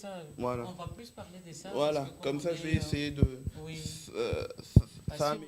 ça. Voilà. On va plus parler de ça parce Voilà, que comme comme on ça je vais est... essayer de... oui. euh, Parce ça, que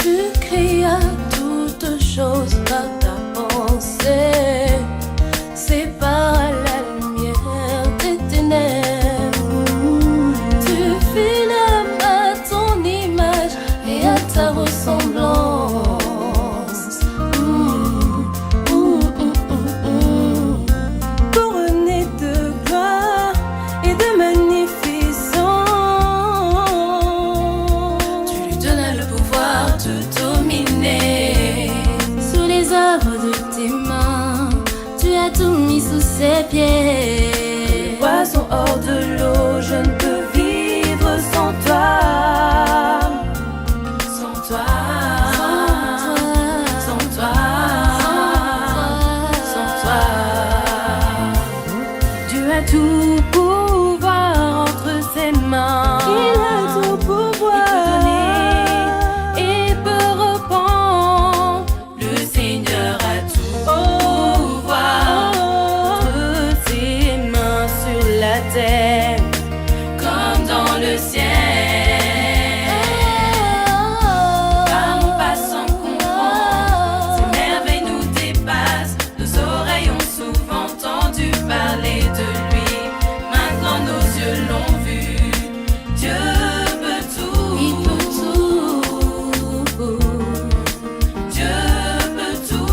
tu créas toutes choses par ta pensée, sépare la lumière des ténèbres. Tu fis l'homme à ton image et à ta ressemblance. Couronné de gloire et de magnificence, tu lui donnas le pouvoir de dominer. Sous les œuvres de tes mains, tu as tout mis sous ses pieds. Les poissons hors de l'eau, je ne peux vivre sans toi. Sans toi, sans toi, sans toi. Dieu a tout pouvoir entre ses mains. Il a tout pouvoir. Il peut donner et peut reprendre. Le Seigneur a tout pouvoir entre ses mains sur la terre comme dans le ciel. Car nous passons comprendre, ces merveilles nous dépassent. Nos oreilles ont souvent entendu parler de lui. Maintenant nos yeux l'ont vu. Dieu peut tout. Il peut tout. Dieu peut tout.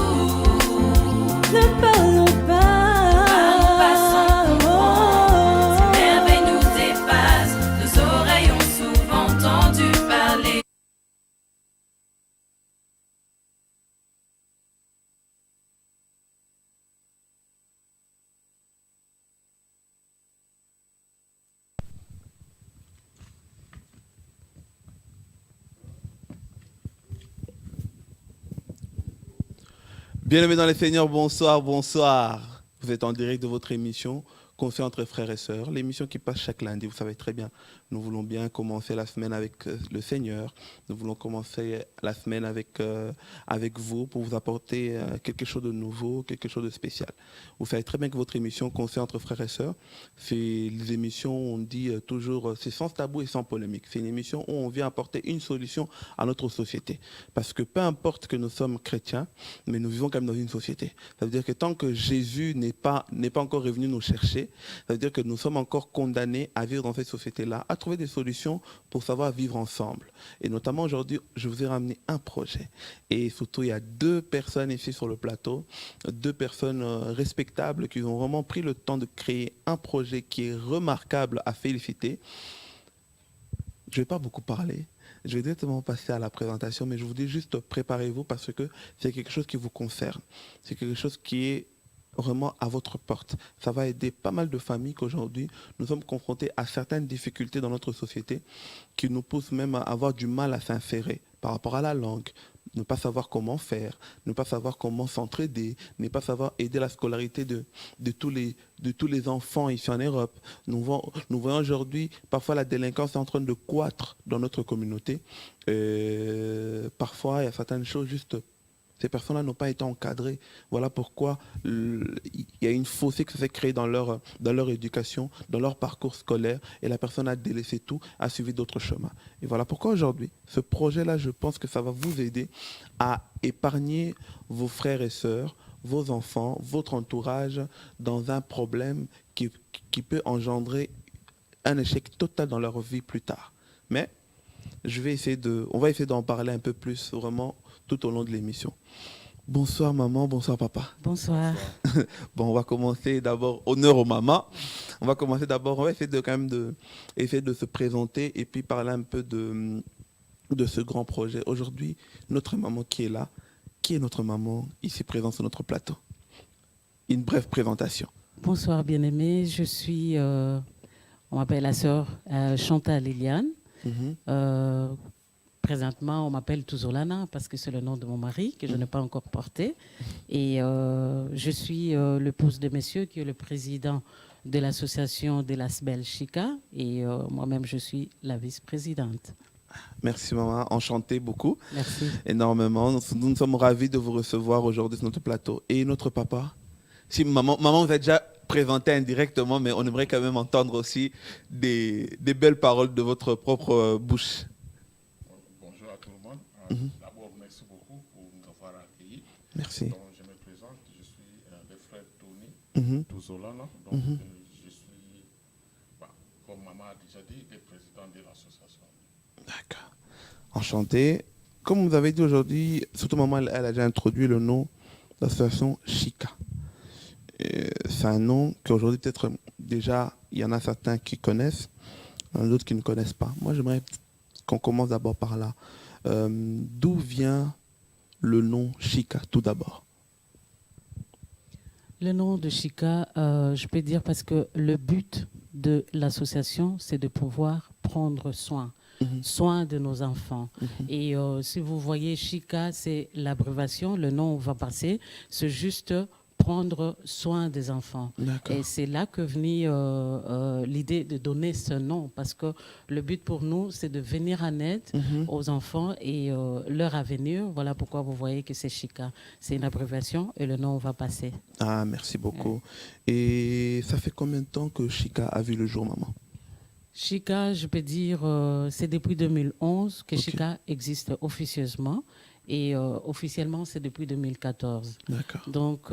Ne parlons pas. Car nous passons comprendre, ces merveilles nous dépassent. Nos oreilles ont souvent entendu parler. Bien-aimés dans les Seigneurs, bonsoir, bonsoir. Vous êtes en direct de votre émission Conseil entre frères et sœurs, l'émission qui passe chaque lundi. Vous savez très bien, nous voulons bien commencer la semaine avec le Seigneur. Nous voulons commencer la semaine avec vous pour vous apporter quelque chose de nouveau, quelque chose de spécial. Vous savez très bien que votre émission Conseil entre frères et sœurs, c'est les émissions, on dit toujours, c'est sans tabou et sans polémique. C'est une émission où on vient apporter une solution à notre société. Parce que peu importe que nous sommes chrétiens, mais nous vivons quand même dans une société. Ça veut dire que tant que Jésus n'est pas encore revenu nous chercher, ça veut dire que nous sommes encore condamnés à vivre dans cette société-là, à trouver des solutions pour savoir vivre ensemble. Et notamment aujourd'hui, je vous ai ramené un projet. Et surtout, il y a deux personnes ici sur le plateau, deux personnes respectables qui ont vraiment pris le temps de créer un projet qui est remarquable à féliciter. Je ne vais pas beaucoup parler. Je vais directement passer à la présentation, mais je vous dis juste préparez-vous parce que c'est quelque chose qui vous concerne. C'est quelque chose qui est vraiment à votre porte. Ça va aider pas mal de familles qu'aujourd'hui, nous sommes confrontés à certaines difficultés dans notre société qui nous poussent même à avoir du mal à s'insérer par rapport à la langue, ne pas savoir comment faire, ne pas savoir comment s'entraider, ne pas savoir aider la scolarité de tous les enfants ici en Europe. Nous voyons aujourd'hui, parfois la délinquance est en train de croître dans notre communauté. Parfois, il y a certaines choses juste... Ces personnes-là n'ont pas été encadrées. Voilà pourquoi il y a une fossé qui s'est créée dans leur éducation, dans leur parcours scolaire, et la personne a délaissé tout, a suivi d'autres chemins. Et voilà pourquoi aujourd'hui, ce projet-là, je pense que ça va vous aider à épargner vos frères et sœurs, vos enfants, votre entourage dans un problème qui peut engendrer un échec total dans leur vie plus tard. Mais on va essayer d'en parler un peu plus vraiment tout au long de l'émission. Bonsoir maman, bonsoir papa. bonsoir. Bon, on va commencer d'abord, honneur aux mamans. On va essayer essayer de se présenter et puis parler un peu de ce grand projet. Aujourd'hui, notre maman qui est là, qui est notre maman ici présente sur notre plateau? Une brève présentation. Bonsoir bien-aimés, je suis On m'appelle la sœur Chantal Liliane. Présentement, on m'appelle Tuzolana parce que c'est le nom de mon mari que je n'ai pas encore porté. Et je suis l'épouse de monsieur qui est le président de l'association de l'Asbel Chica. Et moi-même, je suis la vice-présidente. Merci maman, enchanté beaucoup. Merci. Énormément. Nous sommes ravis de vous recevoir aujourd'hui sur notre plateau. Et notre papa, si maman vous a déjà présenté indirectement, mais on aimerait quand même entendre aussi des belles paroles de votre propre bouche. Bonjour à tout le monde. D'abord, merci beaucoup pour nous avoir accueillis. Merci. Donc, je me présente, je suis le frère Tony Tuzolana. Donc, je suis, comme maman a déjà dit, le président de l'association. D'accord. Enchanté. Comme vous avez dit aujourd'hui, surtout maman, elle a déjà introduit le nom de l'association Chica. C'est un nom qu'aujourd'hui, peut-être déjà, il y en a certains qui connaissent, d'autres qui ne connaissent pas. Moi, j'aimerais qu'on commence d'abord par là. D'où vient le nom Chica, tout d'abord? Le nom de Chica, je peux dire parce que le but de l'association, c'est de pouvoir prendre soin de nos enfants. Et si vous voyez Chica, c'est l'abréviation, le nom va passer, c'est juste prendre soin des enfants. Et c'est là que venait l'idée de donner ce nom, parce que le but pour nous, c'est de venir en aide aux enfants et leur avenir. Voilà pourquoi vous voyez que c'est Chica. C'est une abréviation et le nom va passer. Ah, merci beaucoup. Et ça fait combien de temps que Chica a vu le jour, maman? Chica, je peux dire, c'est depuis 2011 que Chica existe officieusement. Et officiellement, c'est depuis 2014. D'accord. Donc,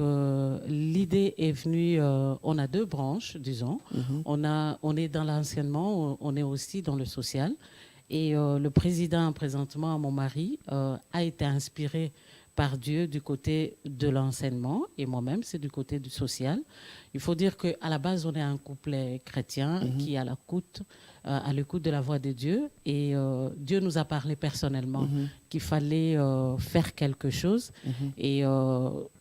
l'idée est venue, on a deux branches, disons. On est dans l'enseignement, on est aussi dans le social. Et le président, présentement, mon mari, a été inspiré par Dieu du côté de l'enseignement et moi-même, c'est du côté du social. Il faut dire qu'à la base, on est un couplet chrétien qui est à l'écoute de la voix de Dieu. Et Dieu nous a parlé personnellement qu'il fallait faire quelque chose. Et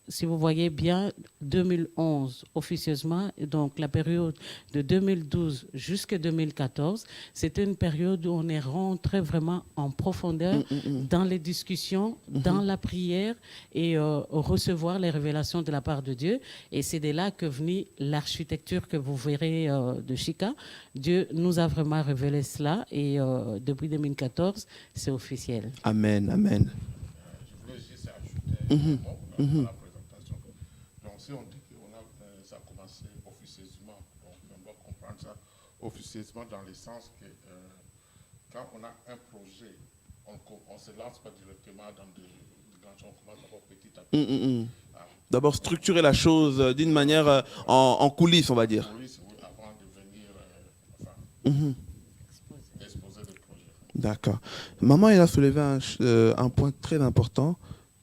si vous voyez bien, 2011, officieusement, donc la période de 2012 jusqu'à 2014, c'était une période où on est rentré vraiment en profondeur dans les discussions, dans la prière et recevoir les révélations de la part de Dieu. Et c'est de là que venait l'architecture que vous verrez de Chica. Dieu nous a vraiment révélé cela et depuis 2014, c'est officiel. Amen, amen. Je voulais juste ajouter un mot à la présentation. Donc, si on dit que ça a commencé officieusement, donc on doit comprendre ça officieusement dans le sens que quand on a un projet, on ne se lance pas directement dans des grands, on commence d'abord petit à petit. D'abord structurer la chose d'une manière en coulisses, on va dire. Coulisses, oui, avant de venir exposer le projet. D'accord. Maman, elle a soulevé un point très important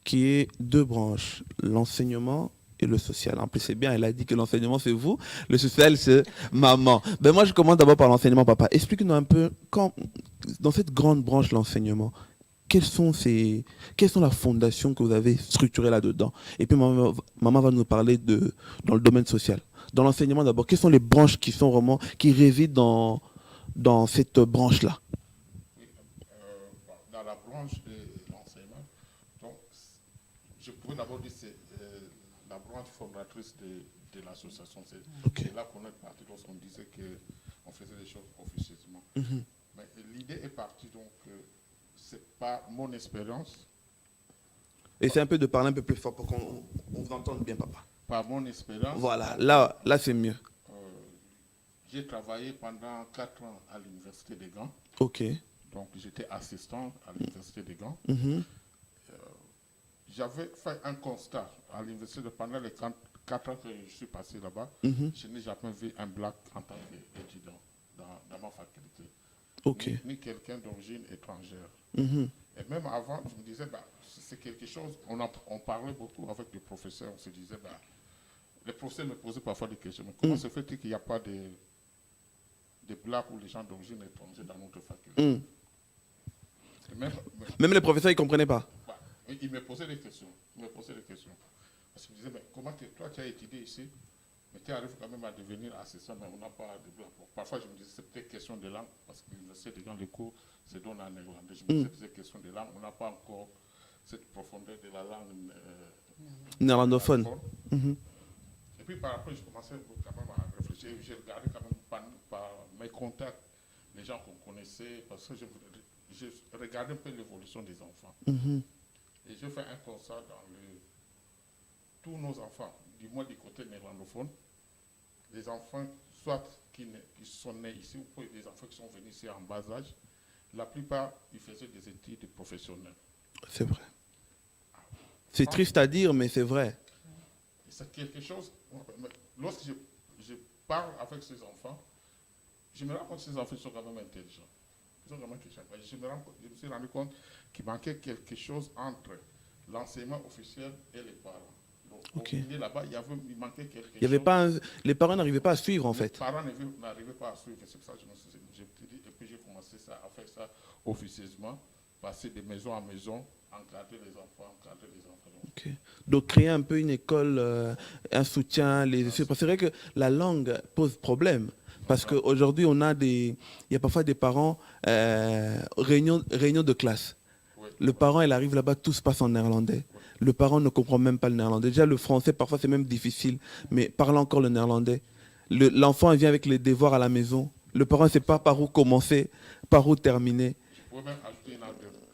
qui est deux branches, l'enseignement et le social. En plus, c'est bien, elle a dit que l'enseignement, c'est vous, le social, c'est maman. Ben moi, je commence d'abord par l'enseignement, papa. Explique-nous un peu, dans cette grande branche, l'enseignement, quelles sont la fondation que vous avez structurée là-dedans? Et puis, maman va nous parler dans le domaine social. Dans l'enseignement, d'abord, quelles sont les branches qui résident dans cette branche-là? Dans la branche de l'enseignement, donc, je pourrais d'abord dire que c'est la branche fondatrice de l'association. C'est là qu'on est parti lorsqu'on disait qu'on faisait des choses officieusement. Mais l'idée est partie, donc, c'est pas mon expérience. Essaye un peu de parler un peu plus fort pour qu'on vous entende bien, papa. Par mon expérience. Voilà, là c'est mieux. J'ai travaillé pendant 4 ans à l'université de Gand. Ok. Donc j'étais assistant à l'université de Gand. J'avais fait un constat à l'université pendant les 4 ans que je suis passé là-bas. Je n'ai jamais vu un black en tant qu'étudiant dans ma faculté. Okay. Ni quelqu'un d'origine étrangère. Et même avant, je me disais, c'est quelque chose, on parlait beaucoup avec les professeurs, on se disait, les professeurs me posaient parfois des questions, mais comment se fait-il qu'il n'y a pas de blacks ou les gens d'origine étrangère dans notre faculté? Même les professeurs, ils ne comprenaient pas? Ils me posaient des questions. Parce qu'ils me disaient, mais comment toi tu as étudié ici? mais qui arrive quand même à devenir assistant, mais on n'a pas de blanc. Parfois, je me dis, c'est peut-être question de langue, parce que l'université de Gand, les cours se donnent en néerlandais. Je me dis, c'est peut-être question de langue, on n'a pas encore cette profondeur de la langue Néerlandophone. Et puis, par après, je commençais quand même à réfléchir. J'ai regardé quand même par mes contacts, les gens qu'on connaissait, parce que je regardais un peu l'évolution des enfants. Et je fais un constat dans tous nos enfants, du moins du côté néerlandophone, des enfants, soit qui sont nés ici, ou des enfants qui sont venus ici en bas âge, la plupart, ils faisaient des études professionnelles. C'est vrai. C'est triste à dire, mais c'est vrai. C'est quelque chose, lorsque je parle avec ces enfants, je me rends compte que ces enfants sont quand même intelligents. Ils sont vraiment intelligents. Je me suis rendu compte qu'il manquait quelque chose entre l'enseignement officiel et les parents. Donc, Okay. là-bas, il manquait quelque chose. Il y avait pas les parents n'arrivaient pas à suivre, en fait. Les parents n'arrivaient pas à suivre. C'est pour ça que je me dit, et puis j'ai commencé à faire ça officieusement, passer de maison en maison, encadrer les enfants. Okay. Donc créer un peu une école, un soutien. C'est vrai que la langue pose problème. Parce qu'aujourd'hui, il y a parfois des parents, réunion de classe. Oui. Le parent, il arrive là-bas, tout se passe en néerlandais. Le parent ne comprend même pas le néerlandais. Déjà, le français, parfois, c'est même difficile. Mais parle encore le néerlandais. L'enfant vient avec les devoirs à la maison. Le parent ne sait pas par où commencer, par où terminer. Je pourrais même ajouter une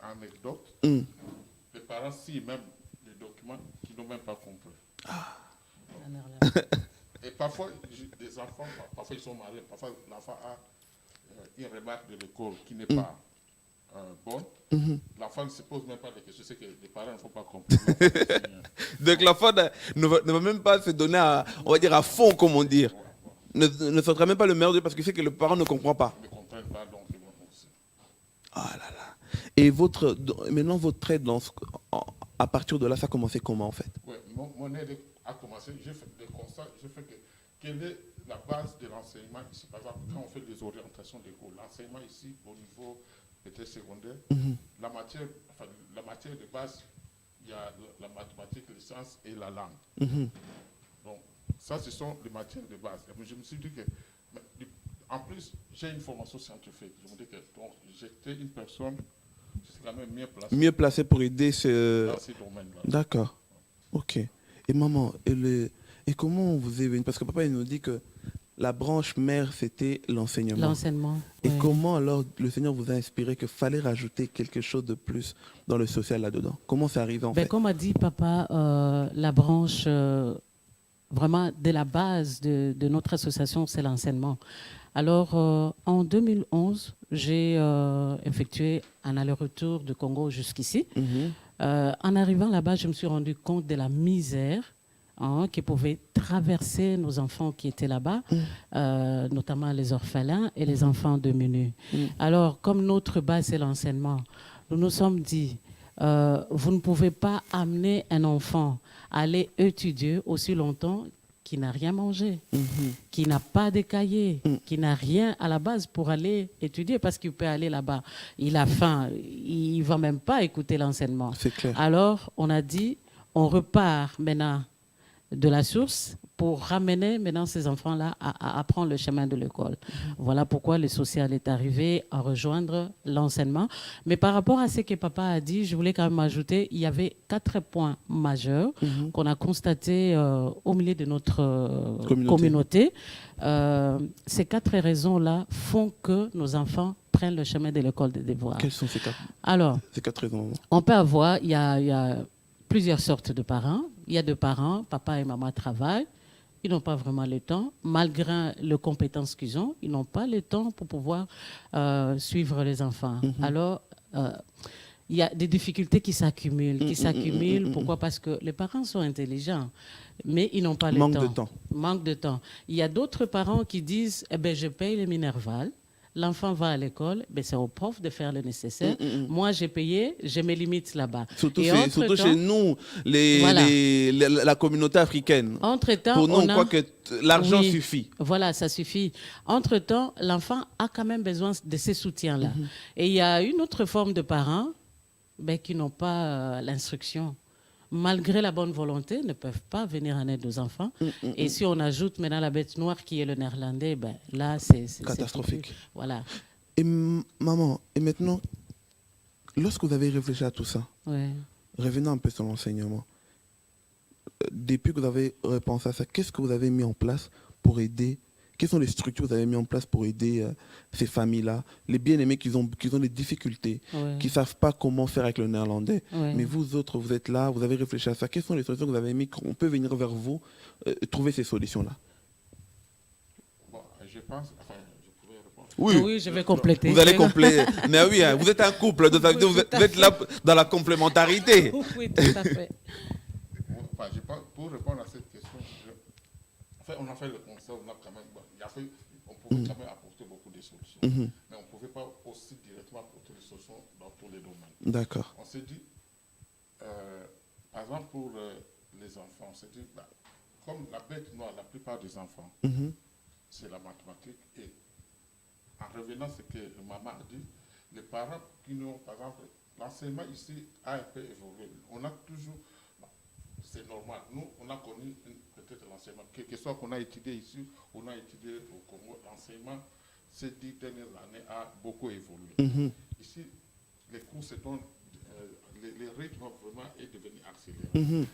anecdote. Les parents signent même des documents qu'ils n'ont même pas compris. Et parfois, des enfants, parfois ils sont mariés, parfois l'enfant a une remarque de l'école qui n'est pas bonne. L'enfant ne se pose même pas des questions, c'est que les parents ne font pas comprendre. Donc l'enfant ne va même pas se donner on va dire à fond, comme on dit. Ne sortira même pas le meilleur de parce qu'il sait que le parent ne comprend pas. Ils ne comprennent pas, donc ils vont aussi. Ah là là. Et maintenant votre trade, à partir de là, ça a commencé comment en fait? Oui, mon aide a commencé, j'ai fait des constats, j'ai fait que quelle est la base de l'enseignement ici. Par exemple, quand on fait des orientations des cours, l'enseignement ici au niveau peut-être secondaire, la matière de base, il y a la mathématique, les sciences et la langue. Donc, ça, ce sont les matières de base. Et je me suis dit que, en plus, j'ai une formation scientifique. Je me dis que j'étais une personne, je suis quand même mieux placée pour aider dans ces domaines-là. D'accord. Ok. Et maman, et comment vous est venu? Parce que papa, il nous dit que la branche mère, c'était l'enseignement. L'enseignement. Et oui. comment alors le Seigneur vous a inspiré qu'il fallait rajouter quelque chose de plus dans le social là-dedans? Comment c'est arrivé en fait? Comme a dit papa, la branche, vraiment, de la base de notre association, c'est l'enseignement. Alors, en 2011, j'ai effectué un aller-retour de Congo jusqu'ici. En arrivant là-bas, je me suis rendu compte de la misère qui pouvait traverser nos enfants qui étaient là-bas, notamment les orphelins et les enfants démunis. Alors, comme notre base, c'est l'enseignement, nous nous sommes dit, vous ne pouvez pas amener un enfant à aller étudier aussi longtemps qui n'a rien mangé, qui n'a pas de cahier, qui n'a rien à la base pour aller étudier, parce qu'il peut aller là-bas. Il a faim, il ne va même pas écouter l'enseignement. C'est clair. Alors, on a dit, on repart maintenant de la source pour ramener maintenant ces enfants-là à apprendre le chemin de l'école. Voilà pourquoi le social est arrivé à rejoindre l'enseignement. Mais par rapport à ce que papa a dit, je voulais quand même ajouter, il y avait 4 points majeurs qu'on a constatés au milieu de notre communauté. Ces 4 raisons-là font que nos enfants prennent le chemin de l'école des devoirs. Quelles sont ces 4 Alors, ces 4 raisons? on peut avoir, il y a plusieurs sortes de parents. Il y a 2 parents, papa et maman travaillent. Ils n'ont pas vraiment le temps. Malgré les compétences qu'ils ont, ils n'ont pas le temps pour pouvoir suivre les enfants. Alors, il y a des difficultés qui s'accumulent. Pourquoi? Parce que les parents sont intelligents, mais ils n'ont pas le temps. Manque de temps. Il y a d'autres parents qui disent, je paye le Minerval. L'enfant va à l'école, c'est au prof de faire le nécessaire. Moi, j'ai payé, je me limite là-bas. Surtout chez nous, la communauté africaine. Entre-temps, pour nous, on croit que l'argent suffit. Voilà, ça suffit. Entre-temps, l'enfant a quand même besoin de ces soutiens-là. Et il y a une autre forme de parents qui n'ont pas l'instruction. malgré la bonne volonté, ne peuvent pas venir en aide aux enfants. Et si on ajoute maintenant la bête noire qui est le néerlandais, ben, là, c'est catastrophique. plus- Voilà. Et maman, et maintenant, lorsque vous avez réfléchi à tout ça, Ouais. revenons un peu sur l'enseignement. Depuis que vous avez repensé à ça, qu'est-ce que vous avez mis en place pour aider? Quelles sont les structures que vous avez mis en place pour aider ces familles-là, les bien-aimés qui ont des difficultés, Ouais. qui ne savent pas comment faire avec le néerlandais? Ouais. Mais vous autres, vous êtes là, vous avez réfléchi à ça. Quelles sont les solutions que vous avez mis? On peut venir vers vous, trouver ces solutions-là. Bon, je pense, enfin, je pouvais répondre. Oui, je vais compléter. Vous allez compléter. Mais oui, hein, vous êtes un couple, donc ça veut dire que vous êtes là dans la complémentarité. Oui, tout à fait. Enfin, je pense, pour répondre à cette question, enfin, on a fait le constat, on a quand même, bon, on pouvait quand même apporter beaucoup de solutions, mais on ne pouvait pas aussi directement apporter des solutions dans tous les domaines. D'accord. On s'est dit, par exemple pour les enfants, on s'est dit, bah, comme la bête noire, la plupart des enfants, c'est la mathématique, et en revenant à ce que maman a dit, les parents qui n'ont, par exemple, l'enseignement ici a un peu évolué. On a toujours, c'est normal, nous, on a connu peut-être l'enseignement, que ce soit qu'on a étudié ici, on a étudié au Congo, l'enseignement ces 10 dernières années a beaucoup évolué. Ici, les cours se donnent, les rythmes vraiment est devenu accéléré.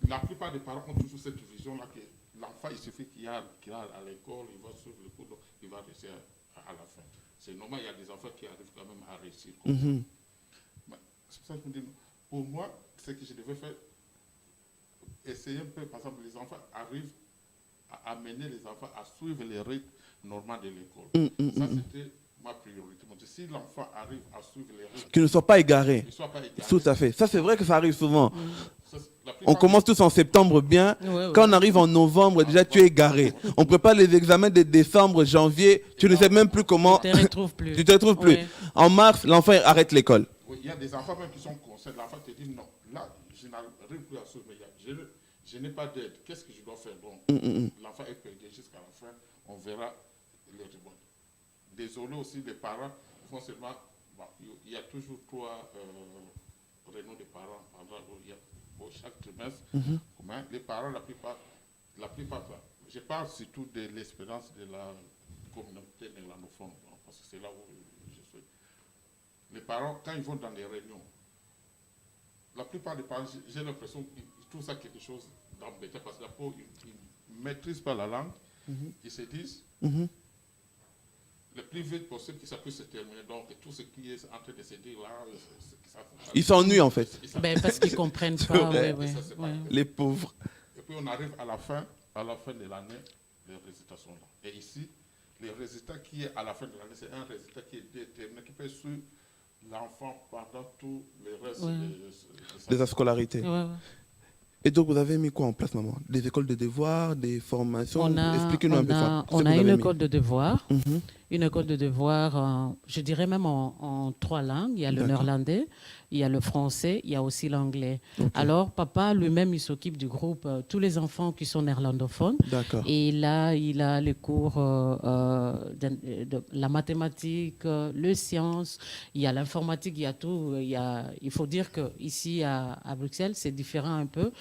La plupart des parents ont toujours cette vision-là que l'enfant, il suffit qu'il aille à l'école, il va suivre le cours, donc il va réussir à la fin. C'est normal, il y a des enfants qui arrivent quand même à réussir. C'est pour ça que je me dis, pour moi, ce que je devais faire, essayer un peu, par exemple, les enfants arrivent à amener les enfants à suivre les rythmes normaux de l'école. Ça, c'était ma priorité. Si l'enfant arrive à suivre les rythmes, Qu'ils ne soient pas égarés. qu'il ne soit pas égaré. Tout à fait. Ça, c'est vrai que ça arrive souvent. La plupart On commence tous en septembre bien. Ouais. Quand on arrive en novembre, déjà, tu es égaré. On prépare les examens de décembre, janvier. Tu ne sais même plus comment. Tu ne te retrouves plus. Tu te retrouves plus. Ouais. En mars, l'enfant arrête l'école. Oui, il y a des enfants même qui sont conscients. L'enfant te dit non, là, je n'arrive plus à suivre, mais je n'ai pas d'aide. Qu'est-ce que je dois faire? Donc, l'enfant est perdu jusqu'à la fin. On verra les rebonds. Désolé aussi, les parents font seulement. Bon, il y a toujours 3 prénoms de parents pour chaque trimestre. Comment, les parents, la plupart, je parle surtout de l'expérience de la communauté néerlandophone, parce que c'est là où je suis. Les parents, quand ils vont dans des réunions, la plupart des parents, j'ai l'impression qu'ils trouvent ça quelque chose d'embêtant, parce que d'abord, ils ne maîtrisent pas la langue, ils se disent, le plus vite possible que ça puisse se terminer. Donc, tout ce qui est en train de se dire là, Ils s'ennuient, en fait. Ben, parce qu'ils ne comprennent pas. Ouais. Ouais. Les pauvres. Et puis, on arrive à la fin de l'année, les résultats sont là. Et ici, les résultats qui est à la fin de l'année, c'est un résultat qui est déterminé, qui peut suivre l'enfant pendant tout le reste De sa scolarité. Ouais. Et donc, vous avez mis quoi en place, maman? Des écoles de devoirs, des formations? Expliquez-nous un peu ça. On a une école de devoirs. Une école de devoirs, je dirais même en 3 langues. Il y a le néerlandais, il y a le français, il y a aussi l'anglais. Alors, papa lui-même, il s'occupe du groupe, tous les enfants qui sont néerlandophones. D'accord. Et là, il a les cours de la mathématique, le sciences, il y a l'informatique, il y a tout. Il faut dire qu'ici, à Bruxelles, c'est différent un peu.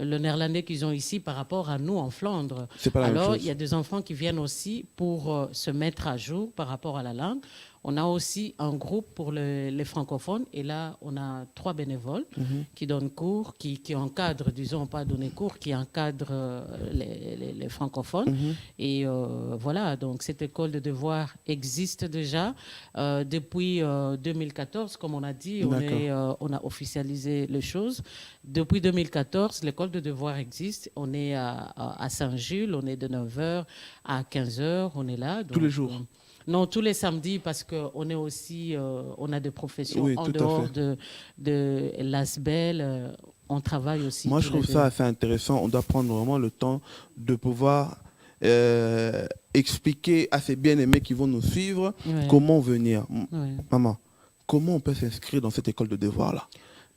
Le néerlandais qu'ils ont ici par rapport à nous en Flandre. C'est pas la même Alors, chose. il y a des enfants qui viennent aussi pour se mettre à jour par rapport à la langue. On a aussi un groupe pour les francophones et là, on a 3 bénévoles qui donnent cours, qui encadrent, disons, pas donner cours, qui encadrent les francophones. Et voilà, donc cette école de devoirs existe déjà depuis 2014, comme on a dit, on a officialisé les choses. Depuis 2014, l'école de devoirs existe. On est à Saint-Jules, on est de 9h à 15h, on est là. Donc, Tous les jours? Non, tous les samedis, parce qu'on est aussi, on a des professions Oui, en tout à dehors fait. de l'ASBEL. On travaille aussi. Moi, je tous les trouve deux. ça assez intéressant. On doit prendre vraiment le temps de pouvoir expliquer à ces bien-aimés qui vont nous suivre Ouais. comment venir. Ouais. Maman, comment on peut s'inscrire dans cette école de devoirs-là?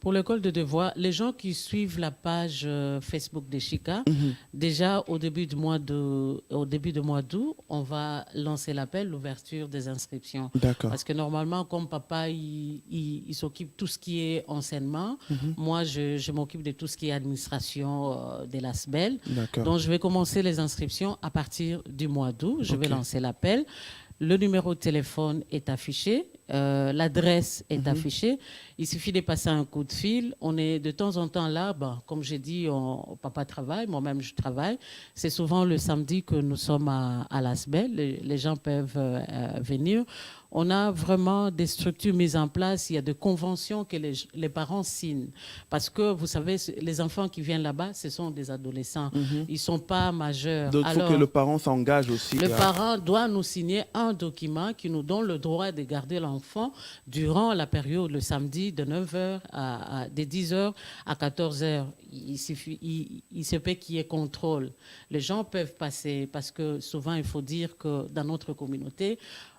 Pour l'école de devoir, les gens qui suivent la page Facebook des Chica, déjà au début du mois d'août, on va lancer l'appel, l'ouverture des inscriptions. D'accord. Parce que normalement, comme papa, il s'occupe de tout ce qui est enseignement, moi, je m'occupe de tout ce qui est administration de l'ASBEL. D'accord. Donc, je vais commencer les inscriptions à partir du mois d'août. Je vais lancer l'appel. Le numéro de téléphone est affiché, l'adresse est affichée. Il suffit de passer un coup de fil. On est de temps en temps là, comme j'ai dit, papa travaille, moi-même je travaille. C'est souvent le samedi que nous sommes à l'ASBEL. Les gens peuvent venir. On a vraiment des structures mises en place. Il y a des conventions que les parents signent. Parce que, vous savez, les enfants qui viennent là-bas, ce sont des adolescents. Ils ne sont pas majeurs. Donc, il faut que le parent s'engage aussi. Le parent doit nous signer un document qui nous donne le droit de garder l'enfant durant la période, le samedi, de 9h de 10h à 14h. Il se peut qu'il y ait contrôle. Les gens peuvent passer parce que souvent, il faut dire que dans notre communauté,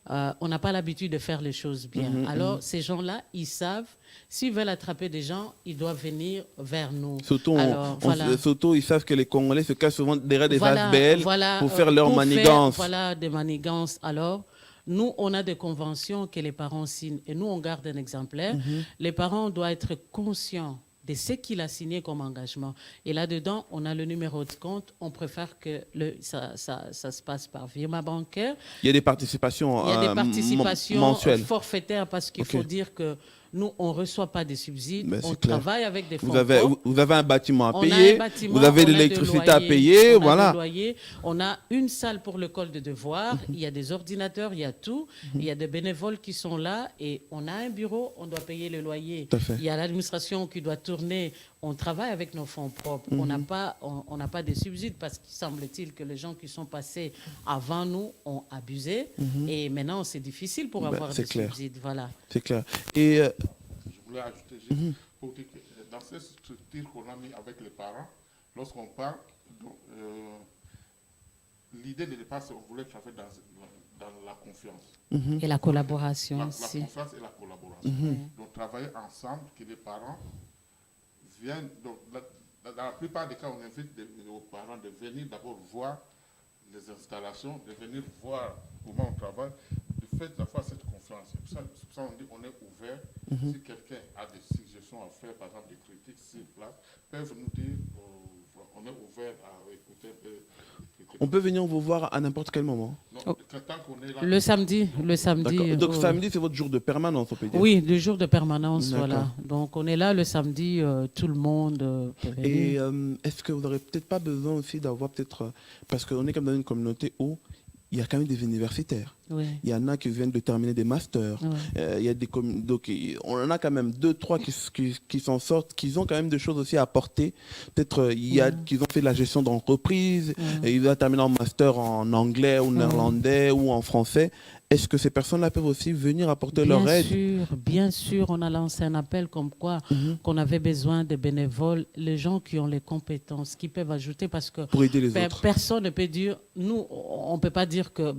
on n'a pas l'habitude de faire les choses bien. Alors, ces gens-là, ils savent, s'ils veulent attraper des gens, ils doivent venir vers nous. Surtout, surtout ils savent que les Congolais se cachent souvent derrière des ASBEL pour faire leur manigance. Voilà, des manigances. Alors, nous, on a des conventions que les parents signent et nous, on garde un exemplaire. Les parents doivent être conscients de ce qu'il a signé comme engagement. Et là-dedans, on a le numéro de compte. On préfère que ça se passe par virement bancaire. Il y a des participations, mensuelles, forfaitaires, parce qu'il faut dire que nous, on ne reçoit pas des subsides, on travaille avec des fonds propres. Vous avez un bâtiment à payer, vous avez de l'électricité à payer, voilà. On a une salle pour l'école de devoirs, il y a des ordinateurs, il y a tout, il y a des bénévoles qui sont là et on a un bureau, on doit payer le loyer. Il y a l'administration qui doit tourner. On travaille avec nos fonds propres. On n'a pas de subsides parce qu'il semble-t-il que les gens qui sont passés avant nous ont abusé. Et maintenant, c'est difficile pour avoir des subsides. Voilà. C'est clair. Et je voulais ajouter juste pour dire que dans cette structure qu'on a mis avec les parents, lorsqu'on parle, l'idée de départ, c'est qu'on voulait travailler dans la confiance. Et la collaboration la aussi. La confiance et la collaboration. Donc, travailler ensemble, que les parents viennent. Donc, dans la plupart des cas, on invite aux parents de venir d'abord voir les installations, de venir voir comment on travaille, de faire d'avoir cette confiance. C'est pour ça qu'on dit qu'on est ouvert. Si quelqu'un a des suggestions à faire, par exemple des critiques sur place, peuvent nous dire on est ouvert à écouter. On peut venir vous voir à n'importe quel moment. Non, tant qu'on est là. Le samedi. Donc samedi, c'est votre jour de permanence, on peut dire. Oui, le jour de permanence, voilà. Donc on est là le samedi, tout le monde peut venir. Et est-ce que vous n'aurez peut-être pas besoin aussi d'avoir parce qu'on est comme dans une communauté où il y a quand même des universitaires. Oui. Il y en a qui viennent de terminer des masters. Oui. Il y a donc on en a quand même 2-3 qui s'en sortent, qui ont quand même des choses aussi à apporter. Peut-être il y a qui ont fait de la gestion d'entreprise, et ils vont terminer en master en anglais ou néerlandais ou en français. Est-ce que ces personnes-là peuvent aussi venir apporter leur aide? Bien sûr, on a lancé un appel comme quoi qu'on avait besoin de bénévoles, les gens qui ont les compétences, qui peuvent ajouter, parce que pour aider les autres. Personne ne peut dire, nous, on ne peut pas dire que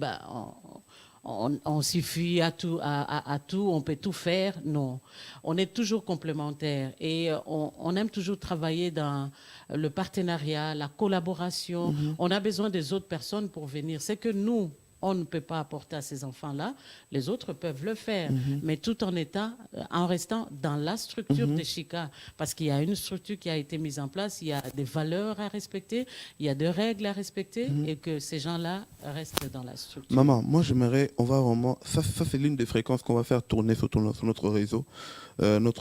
on suffit à tout, on peut tout faire. Non, on est toujours complémentaires et on aime toujours travailler dans le partenariat, la collaboration. On a besoin des autres personnes pour venir. C'est que nous, on ne peut pas apporter à ces enfants-là, les autres peuvent le faire, mais tout en restant dans la structure de Chica, parce qu'il y a une structure qui a été mise en place, il y a des valeurs à respecter, il y a des règles à respecter, et que ces gens-là restent dans la structure. Maman, moi j'aimerais, on va vraiment, ça c'est l'une des fréquences qu'on va faire tourner sur notre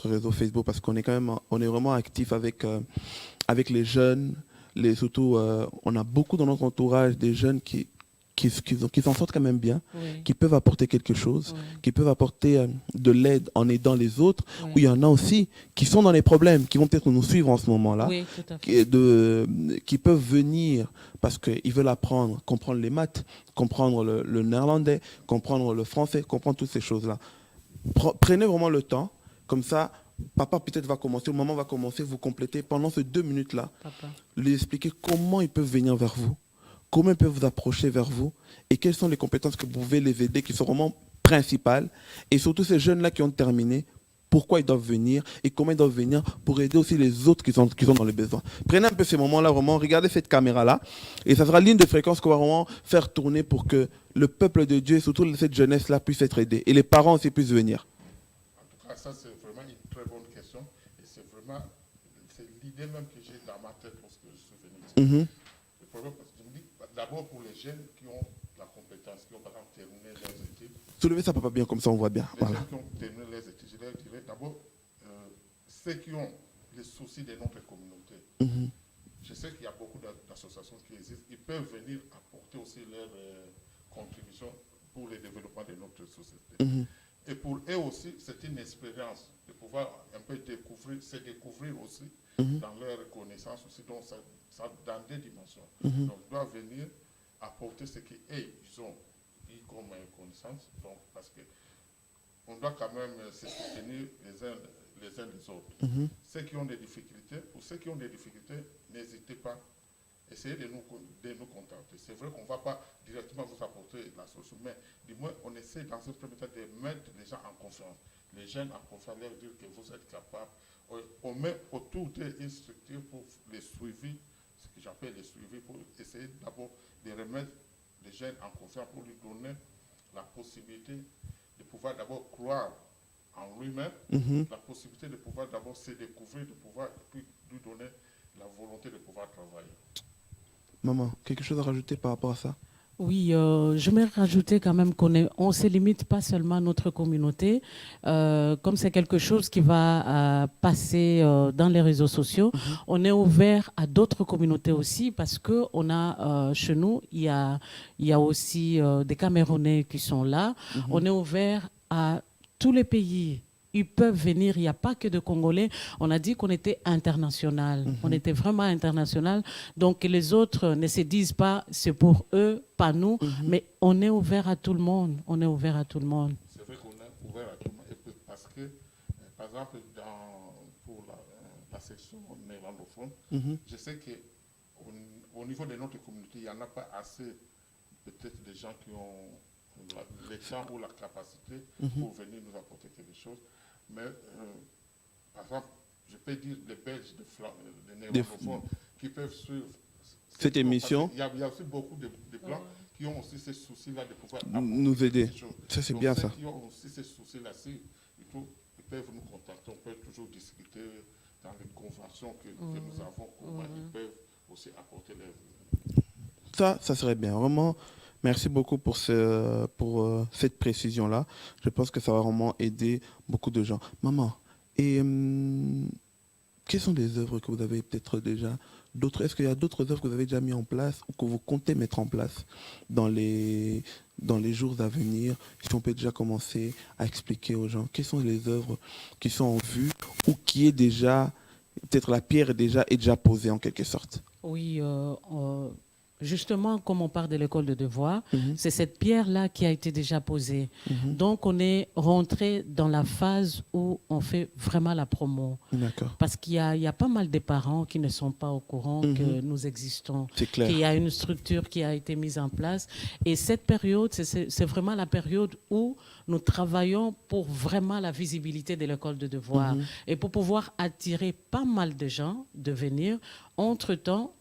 réseau Facebook, parce qu'on est quand même, on est vraiment actif avec les jeunes, surtout on a beaucoup dans notre entourage des jeunes qui s'en sortent quand même bien, qui peuvent apporter quelque chose, qui peuvent apporter de l'aide en aidant les autres, ou il y en a aussi qui sont dans les problèmes, qui vont peut-être nous suivre en ce moment-là, qui peuvent venir parce qu'ils veulent apprendre, comprendre les maths, comprendre le néerlandais, comprendre le français, comprendre toutes ces choses-là. Prenez vraiment le temps, comme ça, papa peut-être va commencer, maman va commencer, vous complétez pendant ces 2 minutes-là, lui expliquer comment ils peuvent venir vers vous. Comment ils peuvent vous approcher vers vous et quelles sont les compétences que vous pouvez les aider qui sont vraiment principales. Et surtout ces jeunes-là qui ont terminé, pourquoi ils doivent venir et comment ils doivent venir pour aider aussi les autres qui sont dans le besoin. Prenez un peu ces moments-là, vraiment, regardez cette caméra-là et ça sera l'une de fréquence qu'on va vraiment faire tourner pour que le peuple de Dieu et surtout cette jeunesse-là puisse être aidée et les parents aussi puissent venir. En tout cas, ça, c'est vraiment une très bonne question. Et c'est l'idée même que j'ai dans ma tête lorsque je suis venu ici. Le problème, parce que je me dis, d'abord pour les jeunes qui ont la compétence, qui ont par exemple terminé leurs études. Soulevez ça, papa, bien, comme ça on voit bien. Les Voilà. jeunes qui ont terminé leurs études, je leur dirais d'abord, ceux qui ont les soucis de notre communauté. Je sais qu'il y a beaucoup d'associations qui existent. Ils peuvent venir apporter aussi leur contribution pour le développement de notre société. Et pour eux aussi, c'est une expérience de pouvoir un peu se découvrir aussi dans leur connaissance aussi, donc ça dans des dimensions. Donc, ils doivent venir apporter ce qu'ils ont eu comme connaissance, donc parce que on doit quand même se soutenir les uns les autres. Ceux qui ont des difficultés, pour ceux qui ont des difficultés, n'hésitez pas. Essayez de nous contacter. C'est vrai qu'on ne va pas directement vous apporter la solution, mais du moins, on essaie dans ce premier temps de mettre les gens en confiance. Les jeunes en confiance, leur dire que vous êtes capables. On met autour d'une structure pour les suivis, ce que j'appelle les suivis, pour essayer d'abord de remettre les jeunes en confiance, pour lui donner la possibilité de pouvoir d'abord croire en lui-même, la possibilité de pouvoir d'abord se découvrir, de pouvoir puis lui donner la volonté de pouvoir travailler. Maman, quelque chose à rajouter par rapport à ça? Oui, je vais rajouter quand même qu'on ne se limite pas seulement à notre communauté. Comme c'est quelque chose qui va passer dans les réseaux sociaux, on est ouvert à d'autres communautés aussi parce qu'on a chez nous, il y a aussi des Camerounais qui sont là. On est ouvert à tous les pays. Ils peuvent venir, il n'y a pas que de Congolais. On a dit qu'on était international. On était vraiment international. Donc, que les autres ne se disent pas, c'est pour eux, pas nous. Mais on est ouvert à tout le monde. On est ouvert à tout le monde. C'est vrai qu'on est ouvert à tout le monde. Et parce que, par exemple, pour la section néerlandophone, je sais qu'au niveau de notre communauté, il n'y en a pas assez, peut-être, des gens qui ont le temps ou la capacité pour venir nous apporter quelque chose. Mais, par exemple, je peux dire les Belges, les néerlandophones, qui peuvent suivre cette émission. Il y a aussi beaucoup de blancs qui ont aussi ces soucis-là de pouvoir nous aider. Ça, c'est bien ça. Qui ont aussi ces soucis-là, ils peuvent nous contacter, on peut toujours discuter dans les conventions que nous avons, comment ils peuvent aussi apporter leur... Ça serait bien. Vraiment, merci beaucoup pour cette précision-là. Je pense que ça va vraiment aider beaucoup de gens. Maman, et quelles sont les œuvres que vous avez peut-être déjà est-ce qu'il y a d'autres œuvres que vous avez déjà mis en place ou que vous comptez mettre en place dans les jours à venir? Si on peut déjà commencer à expliquer aux gens quelles sont les œuvres qui sont en vue ou qui est déjà, peut-être la pierre est déjà posée en quelque sorte. Oui, justement, comme on parle de l'école de devoir, c'est cette pierre-là qui a été déjà posée. Donc, on est rentré dans la phase où on fait vraiment la promo. D'accord. Parce qu'il y a pas mal de parents qui ne sont pas au courant que nous existons. C'est clair. Qu'il y a une structure qui a été mise en place. Et cette période, c'est vraiment la période où nous travaillons pour vraiment la visibilité de l'école de devoir. Et pour pouvoir attirer pas mal de gens de venir. Entre-temps,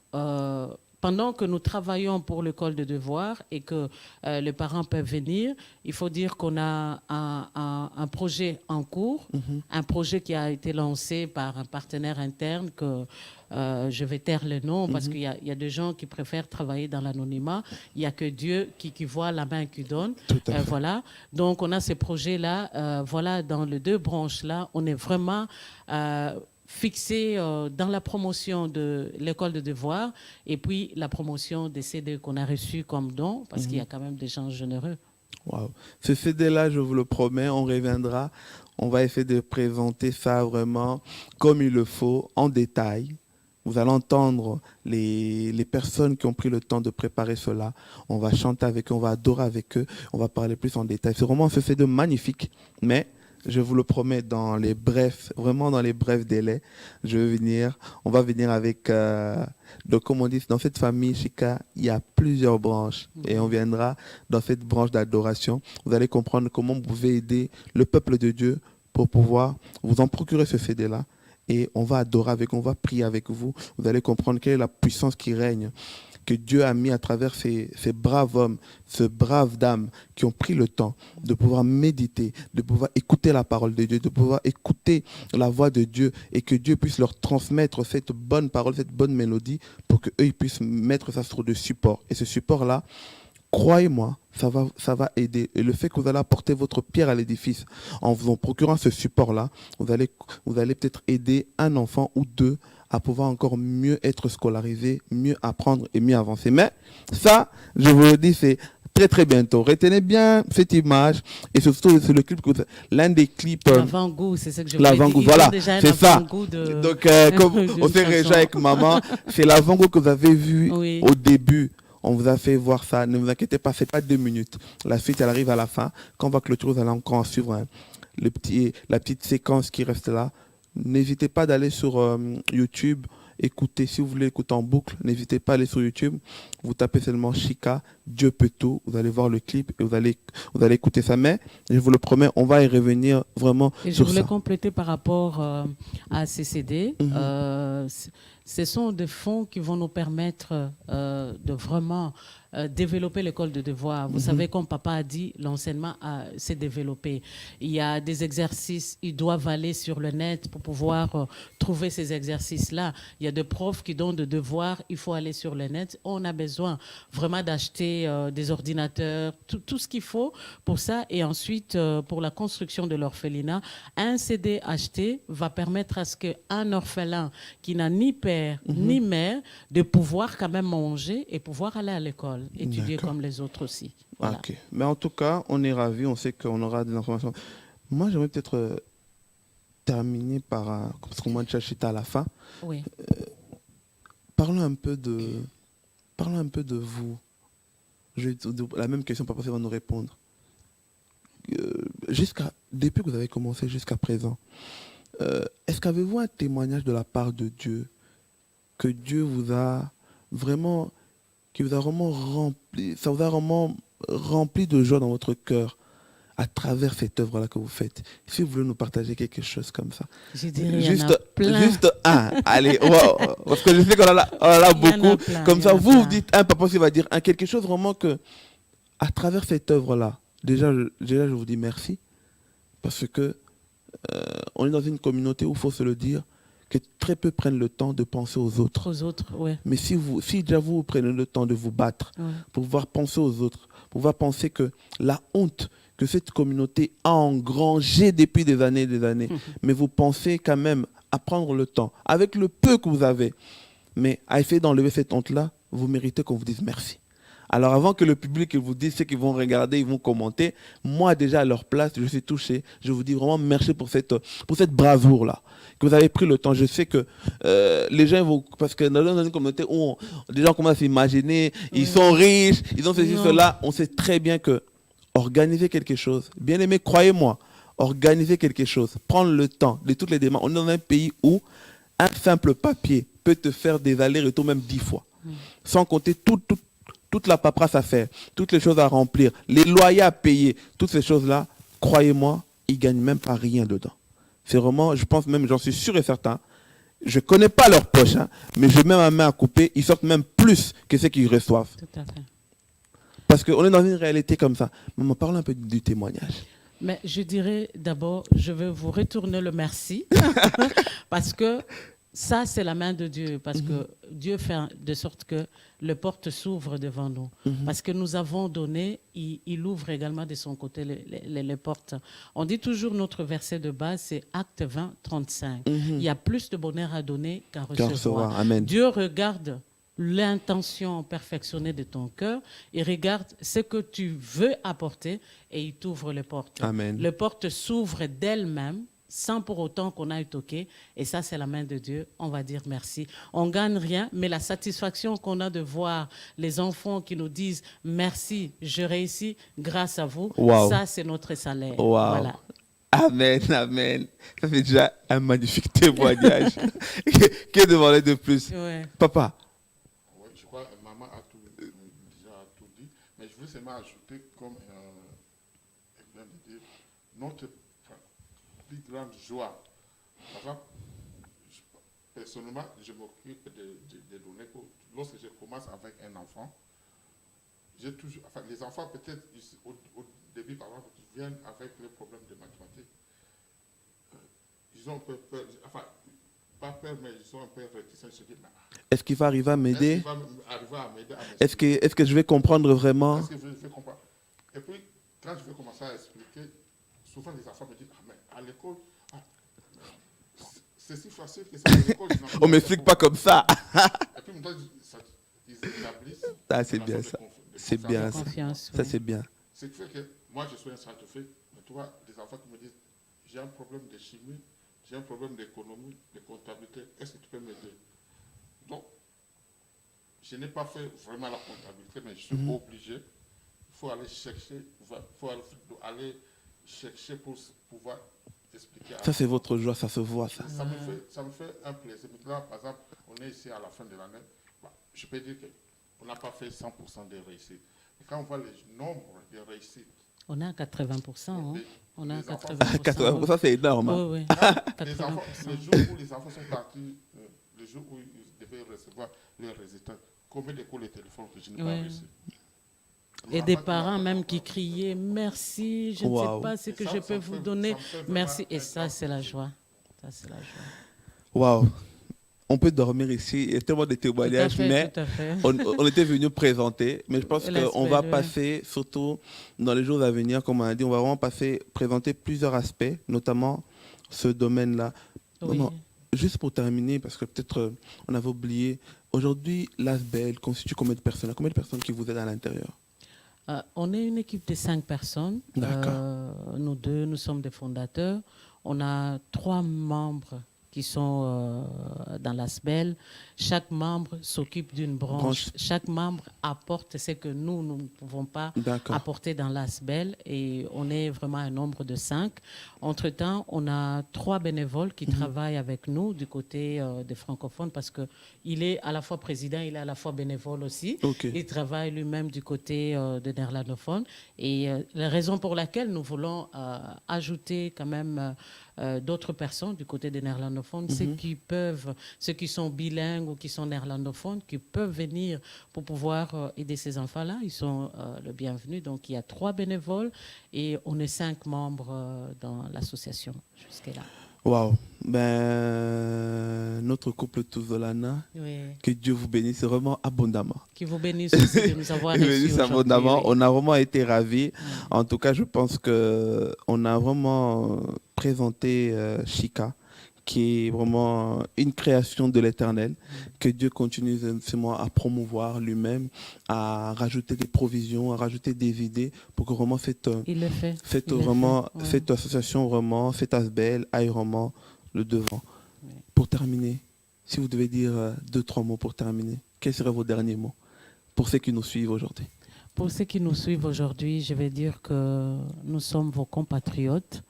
pendant que nous travaillons pour l'école de devoir et que les parents peuvent venir, il faut dire qu'on a un projet en cours, un projet qui a été lancé par un partenaire interne que je vais taire le nom parce qu'il y a des gens qui préfèrent travailler dans l'anonymat. Il n'y a que Dieu qui voit la main qui donne. Voilà. Donc, on a ces projets-là. Voilà, dans les deux branches-là, on est vraiment... fixé dans la promotion de l'école de devoir et puis la promotion des CD qu'on a reçus comme don, parce qu'il y a quand même des gens généreux. Wow. Ce CD-là, je vous le promets, on reviendra. On va essayer de présenter ça vraiment comme il le faut, en détail. Vous allez entendre les personnes qui ont pris le temps de préparer cela. On va chanter avec eux, on va adorer avec eux, on va parler plus en détail. C'est vraiment un CD magnifique, mais... je vous le promets, vraiment dans les brefs délais, on va venir avec, donc comme on dit, dans cette famille Chika, il y a plusieurs branches et on viendra dans cette branche d'adoration. Vous allez comprendre comment vous pouvez aider le peuple de Dieu pour pouvoir vous en procurer ce CD-là. Et on va adorer avec vous, on va prier avec vous. Vous allez comprendre quelle est la puissance qui règne, que Dieu a mis à travers ces braves hommes, ces braves dames qui ont pris le temps de pouvoir méditer, de pouvoir écouter la parole de Dieu, de pouvoir écouter la voix de Dieu et que Dieu puisse leur transmettre cette bonne parole, cette bonne mélodie pour qu'eux ils puissent mettre ça sur de support. Et ce support-là, croyez-moi, ça va aider. Et le fait que vous allez apporter votre pierre à l'édifice en vous en procurant ce support-là, vous allez peut-être aider un enfant ou deux à pouvoir encore mieux être scolarisé, mieux apprendre et mieux avancer. Mais ça, je vous le dis, c'est très très bientôt. Retenez bien cette image et surtout c'est le clip, l'un des clips. L'avant-goût, c'est ce que je voulais L'avant-goût, dire. voilà, C'est ça. De... Donc, comme on s'est réjoui avec maman, c'est l'avant-goût que vous avez vu au début. On vous a fait voir ça. Ne vous inquiétez pas, c'est pas 2 minutes. La suite, elle arrive à la fin. Quand on va clôturer, vous allez encore en suivre la petite séquence qui reste là. N'hésitez pas d'aller sur YouTube, écouter. Si vous voulez écouter en boucle, n'hésitez pas à aller sur YouTube. Vous tapez seulement Chika, Dieu peut tout. Vous allez voir le clip et vous allez écouter ça. Mais, je vous le promets, on va y revenir vraiment et sur ça. Je voulais compléter par rapport à ces CD. Ce sont des fonds qui vont nous permettre de vraiment développer l'école de devoir. Vous savez, comme papa a dit, l'enseignement s'est développé. Il y a des exercices, ils doivent aller sur le net pour pouvoir trouver ces exercices-là. Il y a des profs qui donnent des devoirs, il faut aller sur le net. On a besoin vraiment d'acheter des ordinateurs, tout ce qu'il faut pour ça. Et ensuite, pour la construction de l'orphelinat, un CD acheté va permettre à ce qu'un orphelin qui n'a ni père ni mère, de pouvoir quand même manger et pouvoir aller à l'école, étudier comme les autres aussi. Voilà. Ok. Mais en tout cas, on est ravis, on sait qu'on aura des informations. Moi, j'aimerais peut-être terminer par, parce qu'on m'a déjà cité à la fin. Oui. Parlons un peu de vous. La même question, papa va nous répondre. Depuis que vous avez commencé jusqu'à présent, est-ce qu'avez-vous un témoignage de la part de Dieu que Dieu vous a vraiment, qui vous a vraiment rempli, ça vous a vraiment rempli de joie dans votre cœur à travers cette œuvre-là que vous faites? Si vous voulez nous partager quelque chose comme ça. Je dirais juste un. Allez, wow, parce que je sais qu'on en a beaucoup. Comme ça, vous dites un, papa aussi va dire un, quelque chose vraiment que, à travers cette œuvre-là, déjà, je vous dis merci, parce que on est dans une communauté où il faut se le dire, que très peu prennent le temps de penser aux autres. Aux autres, oui. Mais si déjà vous prenez le temps de vous battre, pour pouvoir penser aux autres, pour pouvoir penser que la honte que cette communauté a engrangée depuis des années, mais vous pensez quand même à prendre le temps, avec le peu que vous avez, mais à essayer d'enlever cette honte-là, vous méritez qu'on vous dise merci. Alors avant que le public vous dise ce qu'ils vont regarder, ils vont commenter, moi déjà à leur place, je suis touché. Je vous dis vraiment merci pour cette bravoure-là, que vous avez pris le temps. Je sais que les gens vont, parce que dans une communauté où les gens commencent à s'imaginer, ils sont riches, ils ont ceci, cela, on sait très bien que organiser quelque chose, bien aimé, croyez-moi, organiser quelque chose, prendre le temps de toutes les démarches. On est dans un pays où un simple papier peut te faire des allers-retours même 10 fois, sans compter toute la paperasse à faire, toutes les choses à remplir, les loyers à payer, toutes ces choses-là, croyez-moi, ils ne gagnent même pas rien dedans. C'est vraiment, je pense même, j'en suis sûr et certain, je ne connais pas leur poche, mais je mets ma main à couper, ils sortent même plus que ce qu'ils reçoivent. Tout à fait. Parce qu'on est dans une réalité comme ça. Maman, parle un peu du témoignage. Mais je dirais d'abord, je vais vous retourner le merci, parce que ça, c'est la main de Dieu, parce que Dieu fait de sorte que les portes s'ouvrent devant nous. Parce que nous avons donné, il ouvre également de son côté les portes. On dit toujours, notre verset de base, c'est Acte 20, 35. Il y a plus de bonheur à donner qu'à recevoir. Amen. Dieu regarde l'intention perfectionnée de ton cœur, il regarde ce que tu veux apporter et il t'ouvre les portes. Amen. Les portes s'ouvrent d'elles-mêmes, sans pour autant qu'on aille toquer. Et ça, c'est la main de Dieu. On va dire merci. On ne gagne rien, mais la satisfaction qu'on a de voir les enfants qui nous disent « Merci, je réussis grâce à vous wow. », ça, c'est notre salaire. Wow. Voilà. Amen, amen. Ça fait déjà un magnifique témoignage. Que demander de plus? Ouais. Papa. Oui, je crois que maman a déjà tout dit, mais je veux seulement ajouter, comme elle vient de dire, plus grande joie. Par exemple, personnellement, je m'occupe de donner pour, lorsque je commence avec un enfant, j'ai toujours, enfin, les enfants peut-être au début, par exemple, qui viennent avec les problèmes de mathématiques, ils ont un peu peur, enfin, pas peur, mais ils sont un peu réticents. Ils se disent, Est-ce qu'il va arriver à m'aider? est-ce qu'il va arriver à m'aider à Est-ce que je vais comprendre vraiment? Est-ce que je vais comprendre? Et puis, quand je vais commencer à expliquer, souvent les enfants me disent, ah, mais à l'école, c'est si facile que ça à l'école. On ne m'explique pas comme ça. Et puis, ils établissent. Ah, c'est bien ça. C'est bien ça. Confiance, Ça, oui. c'est bien. Ce qui fait que moi, je suis un scientifique, mais tu vois, des enfants qui me disent, j'ai un problème de chimie, j'ai un problème d'économie, de comptabilité, est-ce que tu peux m'aider? Donc, je n'ai pas fait vraiment la comptabilité, mais je suis obligé. Il faut aller chercher, pour pouvoir expliquer. Ça, c'est votre joie, ça se voit, ça. Ça me fait un plaisir. Maintenant, par exemple, on est ici à la fin de l'année. Je peux dire qu'on n'a pas fait 100% de réussite. Et quand on voit les nombres de réussites, On est à 80%. Hein. On est à les enfants- 80%. Ça, c'est énorme. hein. Oui, oui. les enfants, 80%. le jour où les enfants sont partis, le jour où ils devaient recevoir leurs résultats, combien de coups de téléphone que je n'ai pas Ouais. reçu? Et des parents même qui criaient merci, je ne Waouh. sais pas ce que Ça, je ça peux me vous fait- donner. ça me fait vraiment Merci. Et un ça, grand c'est la plaisir. joie. Ça, c'est la joie. Waouh. On peut dormir ici. Il y a tellement de témoignages, mais Tout à fait. on était venu présenter. Mais je pense L'aspect, qu'on va oui. passer, surtout dans les jours à venir, comme on a dit, on va vraiment présenter plusieurs aspects, notamment ce domaine-là. Oui. Maman, juste pour terminer, parce que peut-être on avait oublié, aujourd'hui, l'ASBEL constitue combien de personnes? Combien de personnes qui vous aident à l'intérieur? On est une équipe de 5 personnes. D'accord. Nous deux, nous sommes des fondateurs. On a 3 membres qui sont dans l'ASBEL. Chaque membre s'occupe d'une branche. Chaque membre apporte ce que nous ne pouvons pas D'accord. apporter dans l'ASBEL. Et on est vraiment un nombre de 5. Entre-temps, on a 3 bénévoles qui travaillent avec nous du côté des francophones parce qu'il est à la fois président, il est à la fois bénévole aussi. Ok. Il travaille lui-même du côté des néerlandophones. Et la raison pour laquelle nous voulons ajouter quand même d'autres personnes du côté des néerlandophones, ceux qui sont bilingues ou qui sont néerlandophones, qui peuvent venir pour pouvoir aider ces enfants-là, ils sont le bienvenu. Donc il y a 3 bénévoles et on est 5 membres dans l'association jusqu'à là. Waouh. Ben, notre couple Touzolana, Oui. que Dieu vous bénisse vraiment abondamment. Qui vous bénisse aussi de nous avoir Il reçus bénisse aujourd'hui. abondamment. Oui. On a vraiment été ravis. En tout cas, je pense qu'on a vraiment présenté Chika, qui est vraiment une création de l'Éternel, que Dieu continue vraiment à promouvoir lui-même, à rajouter des provisions, à rajouter des idées pour que vraiment Il le fait. cette Il le vraiment, fait, ouais. cette association vraiment, cette ASBEL aille vraiment le devant. Oui. Pour terminer, si vous devez dire 2-3 mots pour terminer, quels seraient vos derniers mots pour ceux qui nous suivent aujourd'hui? Pour ceux qui nous suivent aujourd'hui, je vais dire que nous sommes vos compatriotes.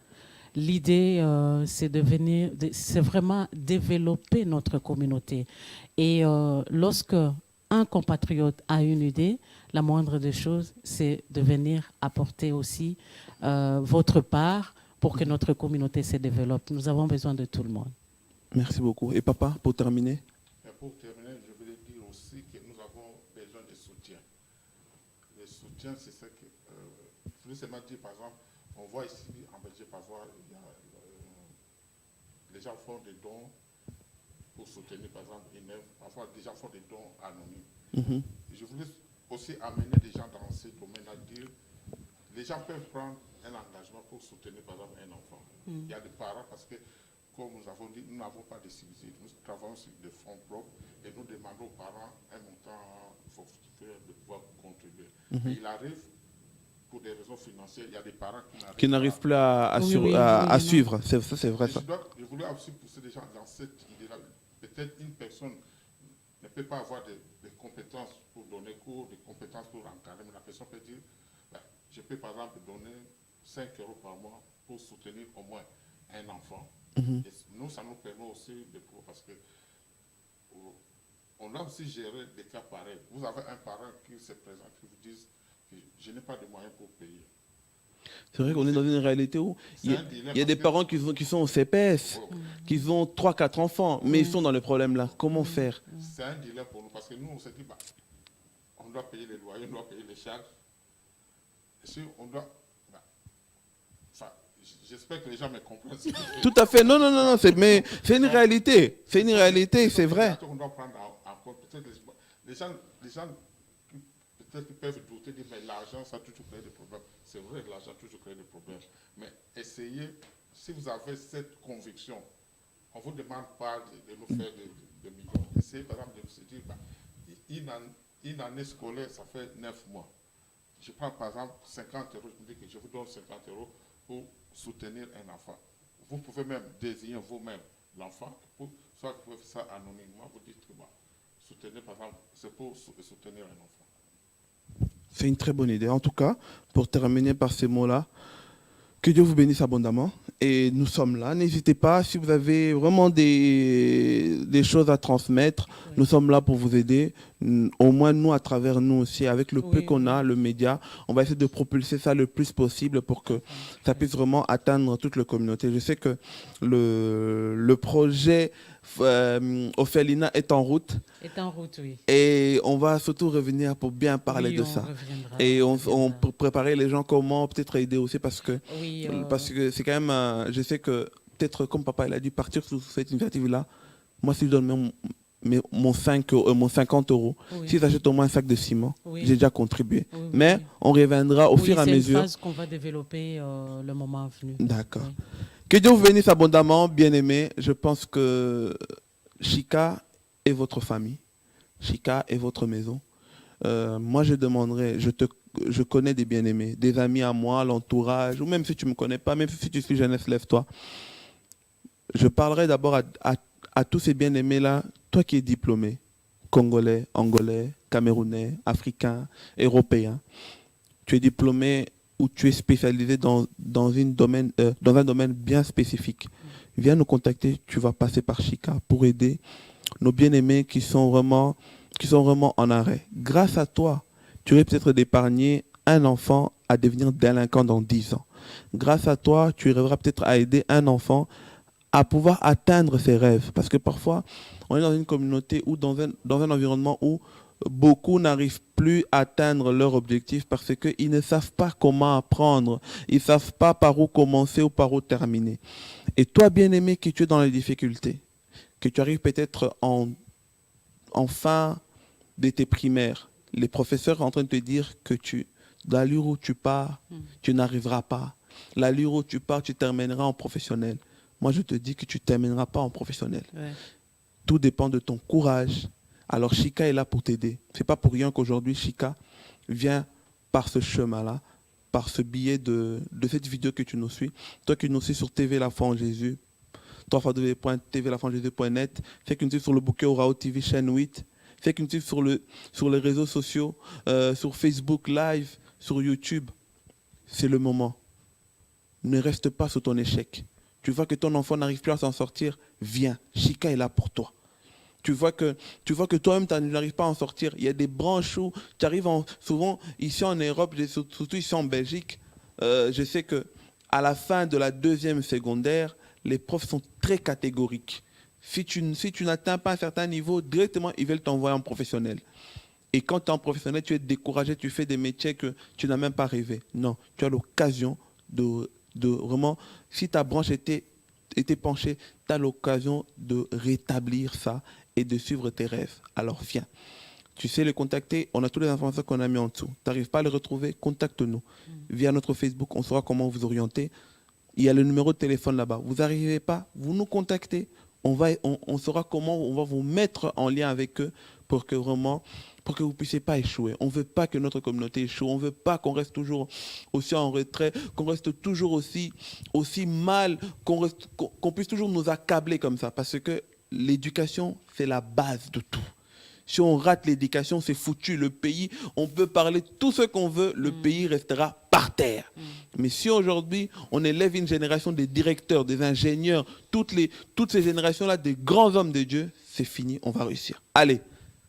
L'idée, c'est vraiment développer notre communauté. Et lorsque un compatriote a une idée, la moindre des choses, c'est de venir apporter aussi votre part pour que notre communauté se développe. Nous avons besoin de tout le monde. Merci beaucoup. Et papa, pour terminer? Et pour terminer, je voulais dire aussi que nous avons besoin de soutien. Le soutien, c'est ce que... je voulais seulement dire, par exemple, on voit ici en Belgique, parfois, les gens font des dons pour soutenir, par exemple, une œuvre. Parfois, des gens font des dons anonymes. Je voulais aussi amener des gens dans ce domaine à dire, les gens peuvent prendre un engagement pour soutenir, par exemple, un enfant. Il y a des parents, parce que, comme nous avons dit, nous n'avons pas de subsides. Nous travaillons sur des fonds propres et nous demandons aux parents un montant forfaitaire de pouvoir contribuer. Et il arrive, pour des raisons financières, il y a des parents Qui n'arrivent plus à Oui, suivre. C'est vrai ça. Je voulais aussi pousser des gens dans cette idée-là. Peut-être une personne ne peut pas avoir des compétences pour donner cours, des compétences pour encadrer, mais la personne peut dire, je peux par exemple donner 5 € par mois pour soutenir au moins un enfant. Et nous, ça nous permet aussi de pouvoir, parce que on a aussi géré des cas pareils. Vous avez un parent qui se présente, qui vous dit que je n'ai pas de moyens pour payer. C'est vrai qu'on est dans une réalité où il y a des parents qui sont au CPS, qui ont 3-4 enfants, mais ils sont dans le problème là. Comment faire? C'est un dilemme pour nous parce que nous, on s'est dit, on doit payer les loyers, on doit payer les charges. Et si on doit. J'espère que les gens me comprennent. Tout à fait. Non, mais c'est une réalité. C'est une réalité, c'est vrai. On doit prendre en compte. Peut-être les gens peut-être qu'ils peuvent douter, dire, mais l'argent, ça a toujours créé des problèmes. C'est vrai que l'argent a toujours créé des problèmes. Mais essayez, si vous avez cette conviction, on ne vous demande pas de nous faire des millions. Essayez, par exemple, de se dire, une année scolaire, ça fait 9 mois. Je prends, par exemple, 50 euros. Je me dis que je vous donne 50 euros pour soutenir un enfant. Vous pouvez même désigner vous-même l'enfant, soit vous pouvez faire ça anonymement, vous dites que soutenir, par exemple, c'est pour soutenir un enfant. C'est une très bonne idée. En tout cas, pour terminer par ces mots-là, que Dieu vous bénisse abondamment. Et nous sommes là. N'hésitez pas, si vous avez vraiment des choses à transmettre, nous sommes là pour vous aider. Au moins, nous, à travers nous aussi, avec le peu qu'on a, le média, on va essayer de propulser ça le plus possible pour que ça puisse vraiment atteindre toute la communauté. Je sais que le projet Ophelina est en route. Est en route, oui. Et on va surtout revenir pour bien parler de ça. Et on préparer les gens comment peut-être aider aussi parce que c'est quand même, je sais que peut-être comme papa il a dû partir sur cette initiative-là, moi si je donne mon 50 euros, si j'achète au moins un sac de ciment, j'ai déjà contribué. Mais on reviendra au fur et à mesure. C'est une phase qu'on va développer le moment venu. D'accord. Que Dieu vous bénisse abondamment, bien-aimés. Je pense que Chika est votre famille. Chika est votre maison. Moi, je demanderais, je connais des bien-aimés, des amis à moi, l'entourage, ou même si tu ne me connais pas, même si tu suis jeunesse, lève-toi. Je parlerai d'abord à tous ces bien-aimés-là, toi qui es diplômé, congolais, angolais, camerounais, africain, européen. Tu es diplômé ou tu es spécialisé dans un domaine bien spécifique. Viens nous contacter, tu vas passer par Chika pour aider nos bien-aimés qui sont vraiment en arrêt. Grâce à toi, tu aurais peut-être d'épargner un enfant à devenir délinquant dans 10 ans. Grâce à toi, tu arriveras peut-être à aider un enfant à pouvoir atteindre ses rêves. Parce que parfois, on est dans une communauté ou dans un environnement où beaucoup n'arrivent plus à atteindre leur objectif parce qu'ils ne savent pas comment apprendre. Ils ne savent pas par où commencer ou par où terminer. Et toi, bien-aimé, qui tu es dans les difficultés, que tu arrives peut-être en fin de tes primaires, les professeurs sont en train de te dire que l'allure où tu pars, tu n'arriveras pas. L'allure où tu pars, tu termineras en professionnel. Moi, je te dis que tu ne termineras pas en professionnel. Ouais. Tout dépend de ton courage. Alors, Chika est là pour t'aider. Ce n'est pas pour rien qu'aujourd'hui, Chika vient par ce chemin-là, par ce biais de cette vidéo que tu nous suis. Toi qui nous suis sur TV La Foi en Jésus, www.tvlafoenjésus.net, fais qu'une suive sur le bouquet Orao TV chaîne 8, fais qu'une suive sur les réseaux sociaux, sur Facebook Live, sur YouTube. C'est le moment. Ne reste pas sur ton échec. Tu vois que ton enfant n'arrive plus à s'en sortir, viens. Chika est là pour toi. Tu vois que toi-même, tu n'arrives pas à en sortir. Il y a des branches où tu arrives souvent ici en Europe, surtout ici en Belgique. Je sais qu'à la fin de la 2e secondaire, les profs sont très catégoriques. Si tu n'atteins pas un certain niveau, directement, ils veulent t'envoyer en professionnel. Et quand tu es en professionnel, tu es découragé, tu fais des métiers que tu n'as même pas rêvé. Non, tu as l'occasion de vraiment, si ta branche était penchée, tu as l'occasion de rétablir ça et de suivre tes rêves. Alors viens. Tu sais les contacter, on a toutes les informations qu'on a mis en dessous. Tu n'arrives pas à les retrouver, contacte-nous. Via notre Facebook, on saura comment vous orienter. Il y a le numéro de téléphone là-bas. Vous n'arrivez pas, vous nous contactez. On saura comment on va vous mettre en lien avec eux pour que vous ne puissiez pas échouer. On ne veut pas que notre communauté échoue. On ne veut pas qu'on reste toujours aussi en retrait, qu'on reste toujours aussi mal, qu'on puisse toujours nous accabler comme ça. Parce que l'éducation, c'est la base de tout. Si on rate l'éducation, c'est foutu. Le pays, on peut parler tout ce qu'on veut, le pays restera par terre. Mais si aujourd'hui, on élève une génération des directeurs, des ingénieurs, toutes ces générations-là, des grands hommes de Dieu, c'est fini, on va réussir. Allez,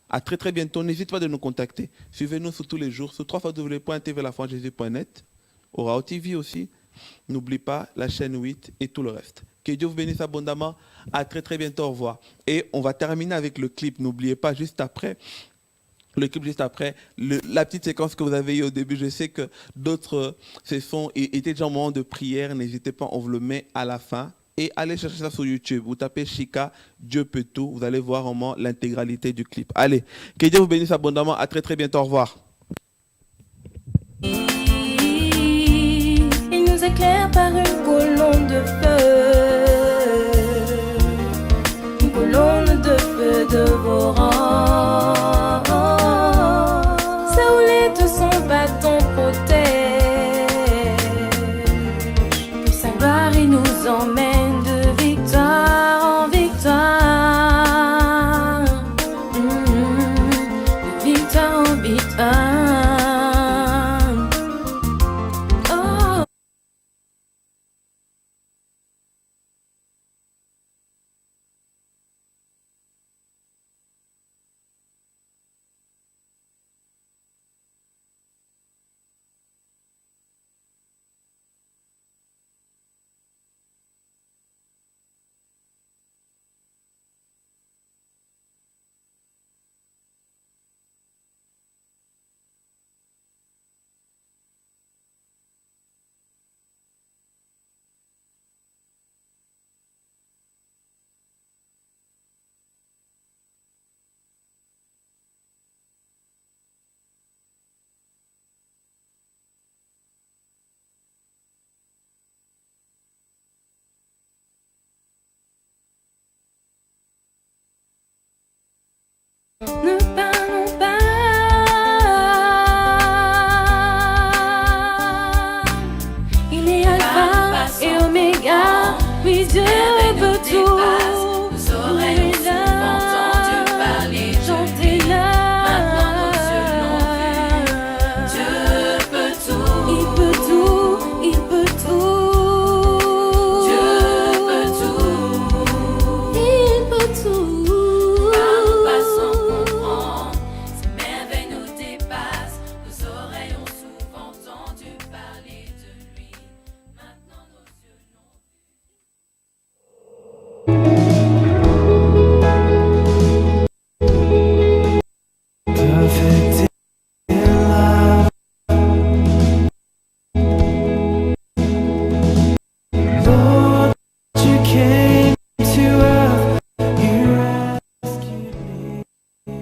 à très très bientôt. N'hésite pas de nous contacter. Suivez-nous sur tous les jours sur www.tvlafoenjésus.net. Orao TV aussi. N'oublie pas la chaîne 8 et tout le reste. Que Dieu vous bénisse abondamment. À très très bientôt. Au revoir. Et on va terminer avec le clip. N'oubliez pas, juste après, le clip juste après, la petite séquence que vous avez eue au début. Je sais que d'autres se sont étaient déjà en moment de prière. N'hésitez pas, on vous le met à la fin. Et allez chercher ça sur YouTube. Vous tapez Chika, Dieu peut tout. Vous allez voir vraiment l'intégralité du clip. Allez, que Dieu vous bénisse abondamment. À très très bientôt. Au revoir. Il nous éclaire par une colonne de feu, une colonne de feu dévorant. Saoulé de son bâton protège, que sa gloire il nous emmène de victoire en victoire, de victoire en victoire. Ne parlons pas, il est Alpha et Oméga, oui Dieu veut tout.